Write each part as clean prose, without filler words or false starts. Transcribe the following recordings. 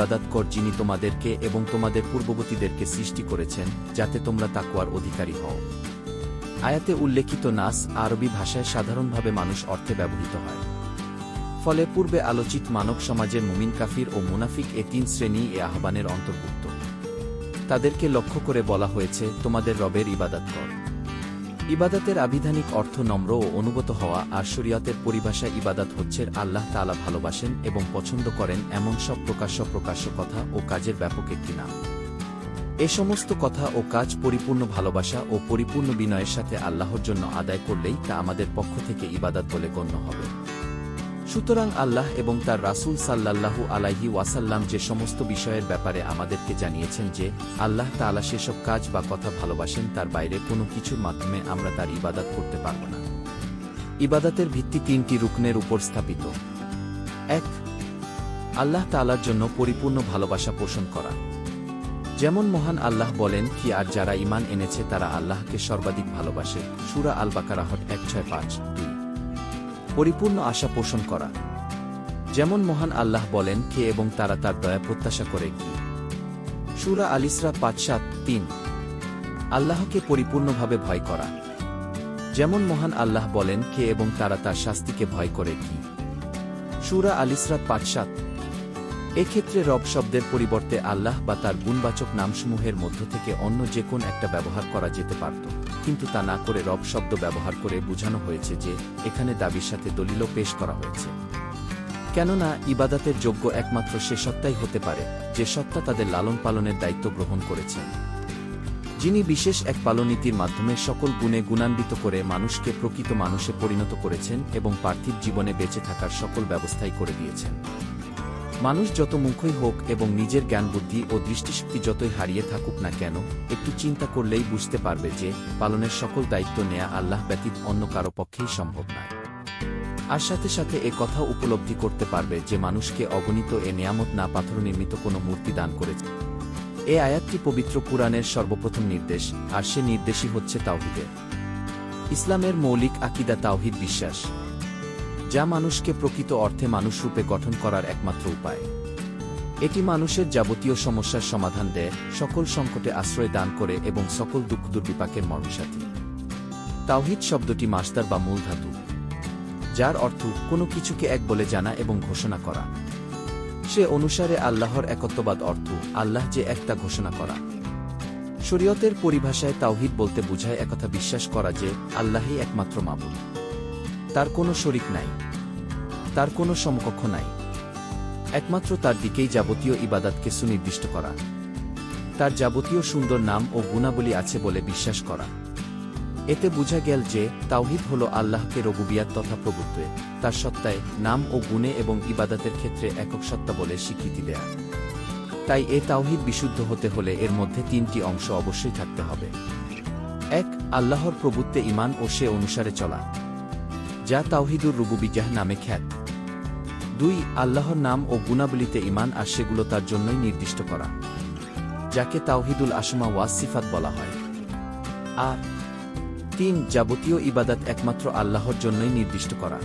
ইবাদত কর যিনি তোমাদেরকে এবং তোমাদের পূর্ববর্তীদেরকে সৃষ্টি করেছেন যাতে তোমরা তাকওয়ার অধিকারী হও। আয়াতে উল্লেখিত নাস আরবি ভাষায় সাধারণভাবে মানুষ অর্থে ব্যবহৃত হয়। ফলে পূর্বে আলোচিত মানব সমাজের মুমিন কাফির ও মুনাফিক এ তিন শ্রেণী এ আহ্বানের অন্তর্ভুক্ত। তাদেরকে লক্ষ্য করে বলা হয়েছে তোমাদের রবের ইবাদত কর। ইবাদতের আবিধানিক অর্থ নম্র ও অনুগত হওয়া, আর শরীয়তের পরিভাষায় ইবাদত হচ্ছে আল্লাহ তাআলা ভালোবাসেন এবং পছন্দ করেন এমন সব প্রকাশ্য কথা ও কাজের ব্যাপক একটি নাম। এ সমস্ত কথা ও কাজ পরিপূর্ণ ভালোবাসা ও পরিপূর্ণ বিনয়ের সাথে আল্লাহর জন্য আদায় করলেই তা আমাদের পক্ষ থেকে ইবাদত বলে গণ্য হবে। সুতরাং আল্লাহ এবং তার রাসূল সাল্লাল্লাহু আলাইহি ওয়াসাল্লাম যে সমস্ত বিষয়ের ব্যাপারে আমাদেরকে জানিয়েছেন যে আল্লাহ তাআলা সেসব কাজ বা কথা ভালোবাসেন, তার বাইরে কোনো কিছুর মাধ্যমে আমরা তার ইবাদত করতে পারব না। ইবাদতের ভিত্তি তিনটি রুকনের উপর স্থাপিত। ১. আল্লাহ তাআলার জন্য পরিপূর্ণ ভালোবাসা পোষণ করা। যেমন মহান আল্লাহ বলেন কি, আর যারা ঈমান এনেছে তারা আল্লাহকে সর্বাধিক ভালোবাসে। সূরা আল বাকারাহ ১৬৫-২। পরিপূর্ণ আশা পোষণ করা। যেমন মহান আল্লাহ বলেন কে এবং তারা তার দয়া প্রত্যাশা করে কি। সূরা আল ইসরা ৫-৭-৩। আল্লাহকে পরিপূর্ণভাবে ভয় করা। যেমন মহান আল্লাহ বলেন কে এবং তারা তার শাস্তিকে ভয় করে কি। সূরা আল ইসরা ৫-৭। এক্ষেত্রে রব শব্দের পরিবর্তে আল্লাহ বা তার গুণবাচক নামসমূহের মধ্য থেকে অন্য যে কোন একটা ব্যবহার করা যেতে পারত, কিন্তু তা না করে রব শব্দ ব্যবহার করে বোঝানো হয়েছে যে এখানে দাবির সাথে দলিলও পেশ করা হয়েছে। কেননা ইবাদতের যোগ্য একমাত্র সে সত্তাই হতে পারে যে সত্তা তাদের লালন পালনের দায়িত্ব গ্রহণ করেছেন, যিনি বিশেষ এক পালনীতির মাধ্যমে সকল গুণে গুণান্বিত করে মানুষকে প্রকৃত মানুষে পরিণত করেছেন এবং পার্থিব জীবনে বেঁচে থাকার সকল ব্যবস্থাই করে দিয়েছেন। মানুষ যত মুখই হোক এবং নিজের জ্ঞান বুদ্ধি ও দৃষ্টিশক্তি যতই হারিয়ে থাকুক না কেন, একটু চিন্তা করলেই বুঝতে পারবে যে পালনের সকল দায়িত্ব নেয়া আল্লাহ ব্যতীত অন্য কারো পক্ষেই সম্ভব নয়। আর সাথে সাথে এ কথা উপলব্ধি করতে পারবে যে মানুষকে অগণিত এ নেয়ামত না পাথর নির্মিত কোনো মূর্তি দান করেছে। এ আয়াতটি পবিত্র কুরআনের সর্বপ্রথম নির্দেশ, আর সে নির্দেশই হচ্ছে তাওহীদের। ইসলামের মৌলিক আকীদা তাওহীদ বিশ্বাস, যা মানুষকে প্রকৃত অর্থে মানুষরূপে গঠন করার একমাত্র উপায়। এটি মানুষের যাবতীয় সমস্যার সমাধান দেয়, সকল সংকটে আশ্রয় দান করে এবং সকল দুঃখ দুর্বিপাকের মর্মসাথী। তাওহীদ শব্দটি মাসদার বা মূল ধাতু, যার অর্থ কোনো কিছুকে এক বলে জানা এবং ঘোষণা করা। সে অনুসারে আল্লাহর একত্ববাদ অর্থ আল্লাহ যে একটা ঘোষণা করা। শরীয়তের পরিভাষায় তাওহীদ বলতে বোঝায় একথা বিশ্বাস করা যে আল্লাহই একমাত্র মাবুদ, তার কোনো শরীক নাই, তার কোনো সমকক্ষ নাই, একমাত্র তার দিকেই যাবতীয় ইবাদতকে সুনির্দিষ্ট করা, তার যাবতীয় সুন্দর নাম ও গুণাবলী আছে বলে বিশ্বাস করা। এতে বোঝা গেল যে তাওহীদ হল আল্লাহকে রুবুবিয়াত তথা প্রভুত্বে, তার সত্তায়, নাম ও গুণে এবং ইবাদতের ক্ষেত্রে একক সত্তা বলে স্বীকৃতি দেয়া। তাই এ তাওহীদ বিশুদ্ধ হতে হলে এর মধ্যে তিনটি অংশ অবশ্যই থাকতে হবে। ১. আল্লাহর প্রভুত্বে ঈমান ও সে অনুসারে চলা, যা তাওহীদুর রুবুবিয়্যাহ নামে খ্যাত। ২. আল্লাহর নাম ও গুণাবলীতে ঈমান আর সেগুলো তার জন্যই নির্দিষ্ট করা, যাকে তাওহীদুল আসমা ওয়াস সিফাত বলা হয়। আর ৩. যাবতীয় ইবাদত একমাত্র আল্লাহর জন্যই নির্দিষ্ট করা,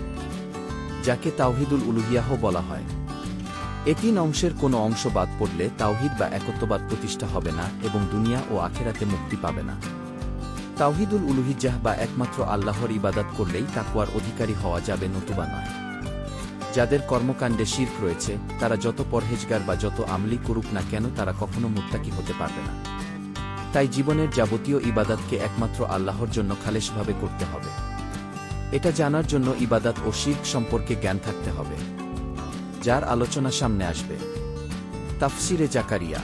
যাকে তাওহীদুল উলুহিয়াহ বলা হয়। এ তিন অংশের কোনো অংশ বাদ পড়লে তাওহীদ বা একত্ববাদ প্রতিষ্ঠা হবে না এবং দুনিয়া ও আখিরাতে মুক্তি পাবে না। তাওহীদুল উলুহিয়্যাহ বা একমাত্র আল্লাহর ইবাদত করলেই তাকওয়ার অধিকারী হওয়া যাবে, নতুবা নয়। যাদের কর্মকাণ্ডে শিরক রয়েছে তারা যত পরহেজগার বা যত আমলি করুক না কেন, তারা কখনো মুত্তাকি হতে পারবে না। তাই জীবনের যাবতীয় ইবাদতকে একমাত্র আল্লাহর জন্য খালেসভাবে করতে হবে। এটা জানার জন্য ইবাদত ও শিরক সম্পর্কে জ্ঞান থাকতে হবে, যার আলোচনা সামনে আসবে। তাফসিরে জাকারিয়া।